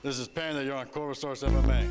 This is Panda. You're on Cobra-Source MMA.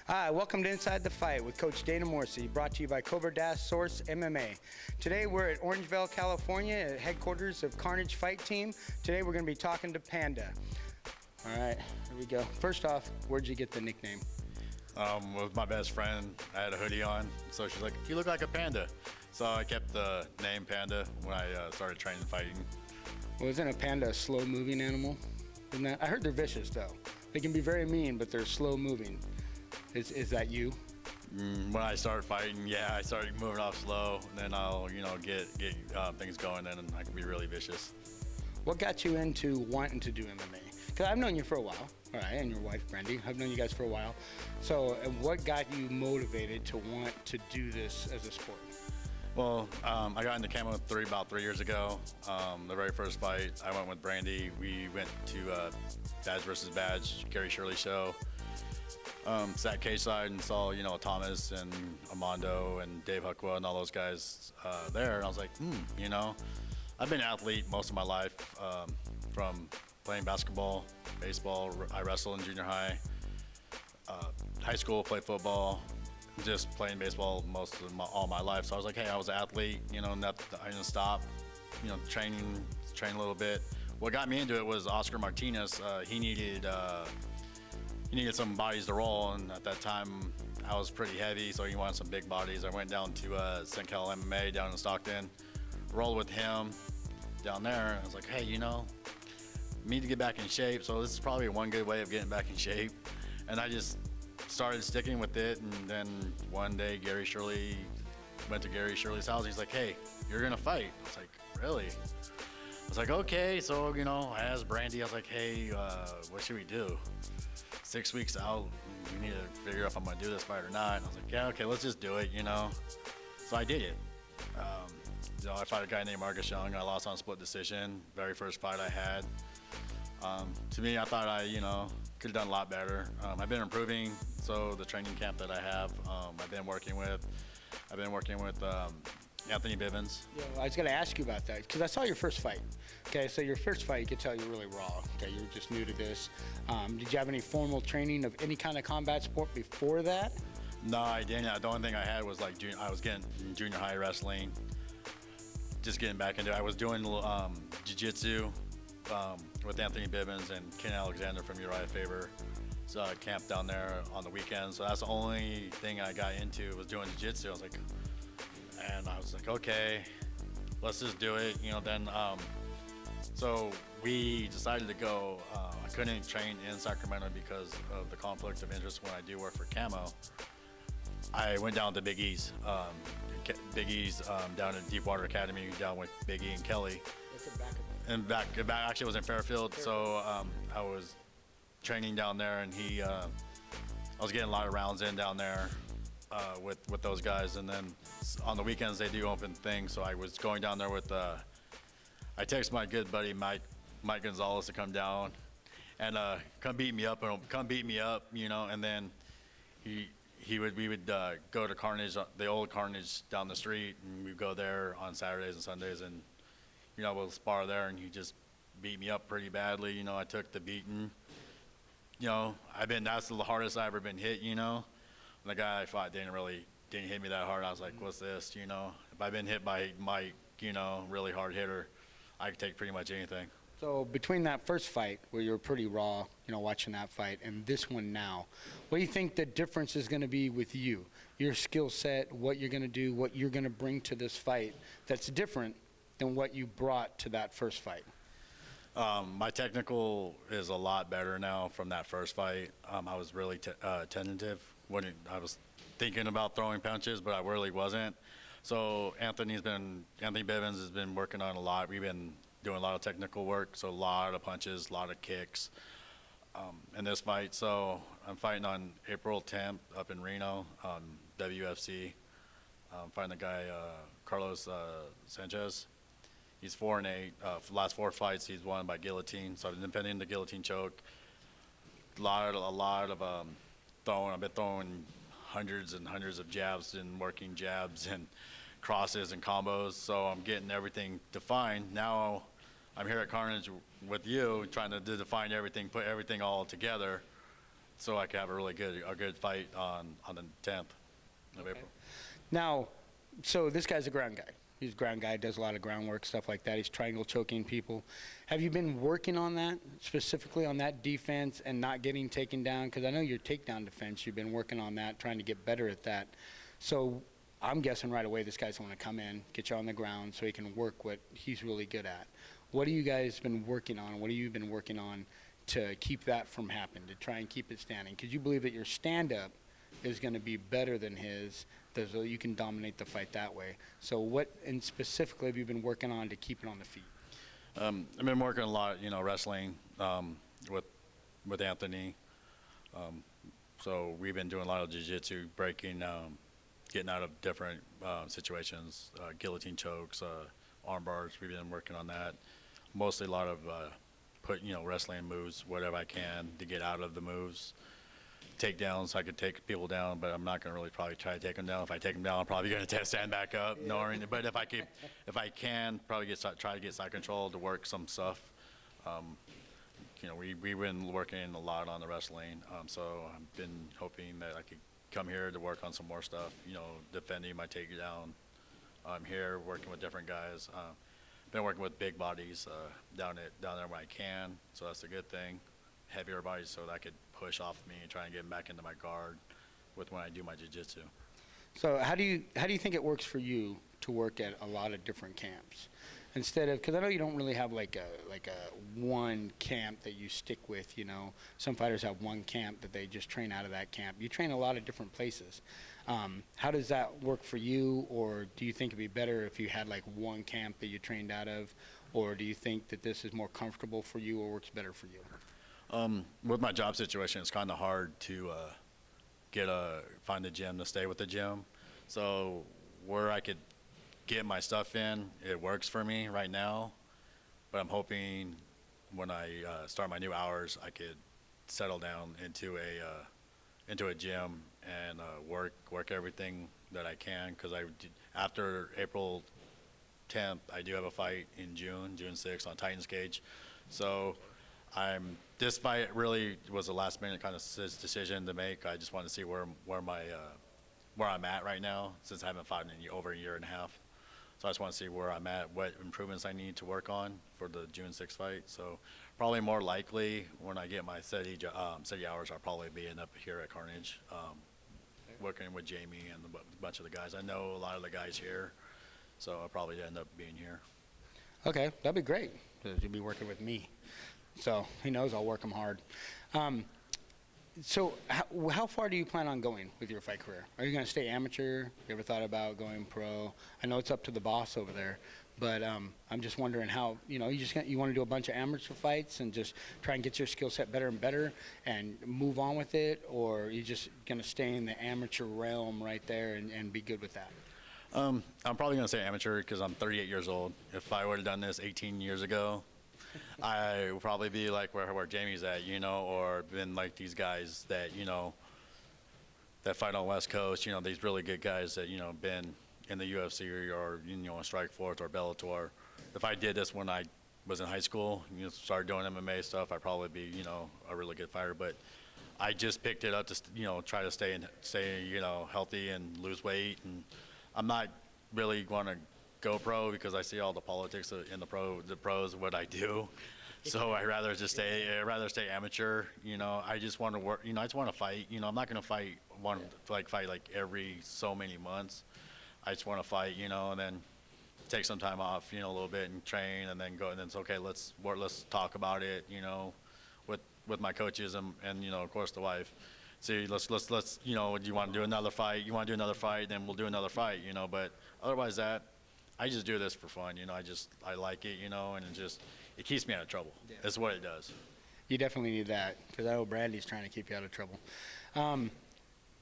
Hi, welcome to Inside the Fight with Coach Dana Morrissey, brought to you by Cobra-Source MMA. Today we're at Orangevale, California, at headquarters of Carnage Fight Team. Today we're going to be talking to Panda. All right, here we go. First off, where'd you get the nickname? With my best friend, I had a hoodie on, so she's like, "You look like a panda." So I kept the name Panda when I started training fighting. Well, isn't a panda a slow-moving animal? Isn't that? I heard they're vicious, though. They can be very mean, but they're slow-moving. Is that you? When I started fighting, yeah, I started moving off slow, and then I'll, get things going, and I can be really vicious. What got you into wanting to do MMA? Because I've known you for a while, all right, and your wife, Brandy. I've known you guys for a while. So what got you motivated to want to do this as a sport? Well, I got into camo about 3 years ago. The very first fight, I went with Brandy. We went to Badge versus Badge, Gary Shirley show. Sat cage side and saw, Thomas and Armando and Dave Huckwa and all those guys there. And I was like, I've been an athlete most of my life, from playing basketball, baseball. I wrestled in junior high. High school, played football, just playing baseball all my life. So I was like, hey, I was an athlete, I didn't stop, training a little bit. What got me into it was Oscar Martinez. He needed some bodies to roll, and at that time I was pretty heavy, so he wanted some big bodies. I went down to St. Cal MMA down in Stockton, rolled with him down there, and I was like, hey, need to get back in shape, so this is probably one good way of getting back in shape. And I just started sticking with it, and then one day went to Gary Shirley's house. He's like, hey, you're gonna fight. I was like, really? I was like, okay. So, I asked Brandy, I was like, hey, what should we do? 6 weeks out, we need to figure out if I'm gonna do this fight or not. And I was like, yeah, okay, let's just do it, So I did it. I fought a guy named Marcus Young. I lost on split decision. Very first fight I had. To me, I thought I, could have done a lot better. I've been improving. So the training camp that I have, I've been working with Anthony Bivens. Yeah, I was going to ask you about that because I saw your first fight. Okay, so your first fight, you could tell you're really raw. Okay, you were just new to this. Did you have any formal training of any kind of combat sport before that? No, I didn't. The only thing I had was I was getting junior high wrestling, just getting back into it. I was doing jiu-jitsu with Anthony Bivens and Ken Alexander from Uriah Faber. So I camped down there on the weekends. So that's the only thing I got into was doing jiu-jitsu. I was like, okay, let's just do it. So we decided to go. I couldn't train in Sacramento because of the conflict of interest when I do work for Camo. I went down to Big E's. Big E's down at Deepwater Academy, down with Big E and Kelly. And back actually was in Fairfield. So I was training down there, and I was getting a lot of rounds in down there with those guys. And then on the weekends they do open things, so I was going down there with I texted my good buddy Mike Gonzalez to come down and come beat me up, and then he we would go to Carnage, the old Carnage down the street, and we'd go there on Saturdays and Sundays, and we'll spar there, and he just beat me up pretty badly. I took the beating. That's the hardest I've ever been hit. The guy I fought didn't hit me that hard. I was like, what's this? If I've been hit by Mike, really hard hitter, I could take pretty much anything. So between that first fight, where you were pretty raw, watching that fight, and this one now, what do you think the difference is going to be with you? Your skill set, what you're going to do, what you're going to bring to this fight that's different than what you brought to that first fight? My technical is a lot better now from that first fight. I was really tentative. I was thinking about throwing punches, but I really wasn't. So Anthony Bivens has been working on a lot. We've been doing a lot of technical work, so a lot of punches, a lot of kicks in this fight. So I'm fighting on April 10th up in Reno, WFC. I'm fighting the guy, Carlos Sanchez. He's 4-8. For the last 4 fights, he's won by guillotine. So I've been defending the guillotine choke. A lot of throwing. I've been throwing hundreds and hundreds of jabs and working jabs and crosses and combos. So I'm getting everything defined. Now I'm here at Carnage with you, trying to define everything, put everything all together, so I can have a good fight on the 10th of April. Now, so this guy's a ground guy. He's a ground guy, does a lot of groundwork, stuff like that. He's triangle choking people. Have you been working on that, specifically on that defense and not getting taken down? Because I know your takedown defense, you've been working on that, trying to get better at that. So I'm guessing right away this guy's going to come in, get you on the ground so he can work what he's really good at. What have you guys been working on? What have you been working on to keep that from happening, to try and keep it standing? Because you believe that your stand-up is going to be better than his, so you can dominate the fight that way. So what, and specifically, have you been working on to keep it on the feet? I've been working a lot, wrestling with Anthony. So we've been doing a lot of jiu-jitsu, breaking, getting out of different situations, guillotine chokes, arm bars. We've been working on that. Mostly a lot of wrestling moves, whatever I can to get out of the moves. Takedowns, I could take people down, but I'm not going to really probably try to take them down. If I take them down, I'm probably going to stand back up. But if I can, probably try to get side control to work some stuff. We've been working a lot on the wrestling, so I've been hoping that I could come here to work on some more stuff. Defending my takedown. I'm here working with different guys. Been working with big bodies down there when I can, so that's a good thing. Heavier bodies so that I could push off me and try and get back into my guard with when I do my jiu-jitsu. So how do you think it works for you to work at a lot of different camps instead of, because I know you don't really have like a one camp that you stick with. Some fighters have one camp that they just train out of that camp. You train a lot of different places. How does that work for you, or do you think it'd be better if you had like one camp that you trained out of, or do you think that this is more comfortable for you or works better for you? With my job situation, it's kind of hard to find a gym to stay with the gym. So where I could get my stuff in, it works for me right now. But I'm hoping when I start my new hours, I could settle down into a gym and work everything that I can. Because after April 10th, I do have a fight in June 6th on Titans Cage. So this fight really was a last minute kind of decision to make. I just wanted to see where I'm at right now, since I haven't fought in over a year and a half. So I just want to see where I'm at, what improvements I need to work on for the June 6th fight. So probably more likely when I get my city hours, I'll probably be up here at Carnage, working with Jamie and a bunch of the guys. I know a lot of the guys here, so I'll probably end up being here. Okay, that'd be great, because you'll be working with me. So he knows I'll work him hard. So how far do you plan on going with your fight career? Are you going to stay amateur? You ever thought about going pro? I know it's up to the boss over there, but I'm just wondering how, you want to do a bunch of amateur fights and just try and get your skill set better and better and move on with it, or are you just going to stay in the amateur realm right there and be good with that? I'm probably going to say amateur because I'm 38 years old. If I would have done this 18 years ago, I would probably be like where Jamie's at, or been like these guys that, that fight on West Coast. You know, these really good guys that, you know, been in the UFC or you know, Strikeforce or Bellator. If I did this when I was in high school, you know, started doing MMA stuff, I'd probably be, you know, a really good fighter. But I just picked it up to, you know, try to stay, you know, healthy and lose weight. And I'm not really going to go pro because I see all the politics in the pros, what I do. So I'd rather just stay amateur. You know, I just want to work. You know, I just want to fight. You know, I'm not going to fight fight every so many months. I just want to fight. You know, and then take some time off. You know, a little bit and train, and then go. And then it's okay. Let's talk about it. You know, with my coaches and you know, of course, the wife. See, let's you know, do you want to do another fight? You want to do another fight? Then we'll do another fight. You know, but otherwise that. I just do this for fun, you know. I like it, you know, and it keeps me out of trouble. Yeah. That's what it does. You definitely need that because I know Brandy's trying to keep you out of trouble.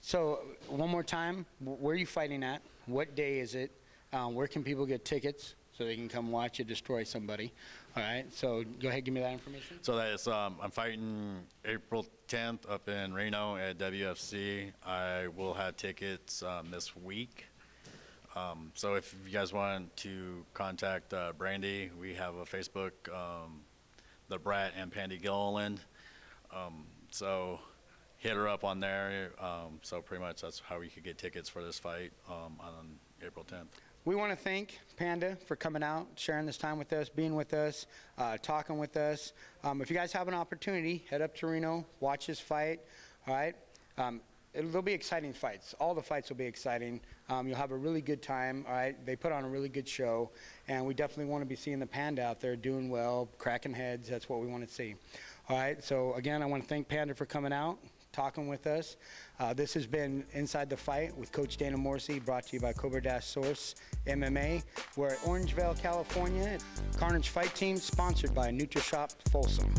So one more time, where are you fighting at? What day is it? Where can people get tickets so they can come watch you destroy somebody? All right. So go ahead, give me that information. So that is, I'm fighting April 10th up in Reno at WFC. I will have tickets this week. So if you guys want to contact Brandy, we have a Facebook, the Brat and Panda Gilliland. So hit her up on there. So pretty much that's how we could get tickets for this fight on April 10th. We want to thank Panda for coming out, sharing this time with us, being with us, talking with us. If you guys have an opportunity, head up to Reno, watch this fight. All right. There'll be exciting fights. All the fights will be exciting. You'll have a really good time. All right, they put on a really good show, and we definitely want to be seeing the Panda out there doing well, cracking heads. That's what we want to see. All right. So again, I want to thank Panda for coming out, talking with us. This has been Inside the Fight with Coach Dana Morrissey, brought to you by Cobra-Source MMA. We're at Orangevale, California. Carnage Fight Team, sponsored by NutriShop Folsom.